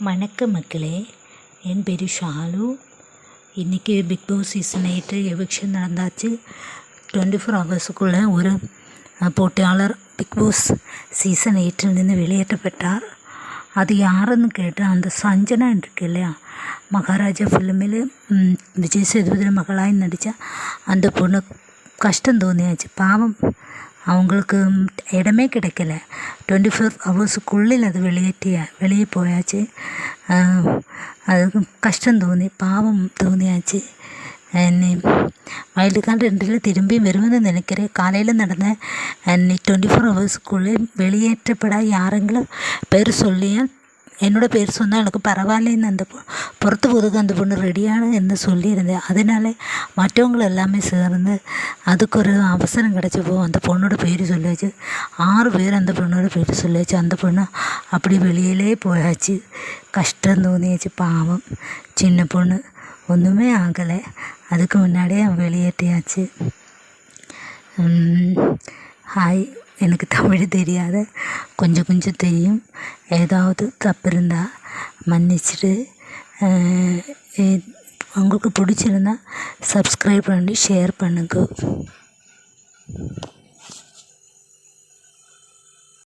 வணக்கம் மக்களே, என் பேர் ஷாலு. இன்றைக்கி பிக் பாஸ் சீசன் 8 எவிக்ஷன் நடந்தாச்சு. 24 ஹவர்ஸுக்குள்ளே ஒரு போட்டியாளர் பிக் பாஸ் சீசன் 8 வெளியேற்றப்பட்டார். அது யாருன்னு கேட்டால் அந்த சஞ்சனா இருக்கு இல்லையா, மகாராஜா ஃபிலிமில் விஜய் சேதுபதி மகளாய் நடித்தா அந்த பொண்ணு கஷ்டம் தோணியாச்சு. பாவம், அவங்களுக்கு இடமே கிடைக்கல. 24 ஹவர்ஸுக்குள்ளே அது வெளியே போயாச்சு. அதுக்கு கஷ்டம் பாவம் தோணியாச்சு. வைல்டு கார்டு 2 திரும்பி வருவதுன்னு நினைக்கிறேன். காலையில் நடந்த 24 ஹவர்ஸுக்குள்ளே வெளியேற்றப்பட யாரெങ്കിലും பேர் சொல்லியால் என்னோடய பேர் சொன்னால் எனக்கு பரவாயில்லன்னு அந்த புறத்து போதுக்கு அந்த பொண்ணு ரெடியான என்று சொல்லியிருந்தேன். அதனால மற்றவங்க எல்லாமே சேர்ந்து அதுக்கு ஒரு அவசரம் கிடச்சப்போ அந்த பொண்ணோட பேர் சொல்லியாச்சு. 6 பேர் அந்த பொண்ணோட பேர் சொல்லியாச்சு. அந்த பொண்ணு அப்படி வெளியிலே போயாச்சு. கஷ்டம் தோணியாச்சு. பாவம், சின்ன பொண்ணு ஒன்றுமே ஆகலை. அதுக்கு முன்னாடியே வெளியேற்றியாச்சு. ஹாய், எனக்கு தமிழ் தெரியாது, கொஞ்சம் தெரியும். ஏதாவது தப்பு இருந்தால் மன்னிச்சிட்டு, உங்களுக்கு பிடிச்சிருந்தா சப்ஸ்கிரைப் பண்ணி ஷேர் பண்ணுங்க.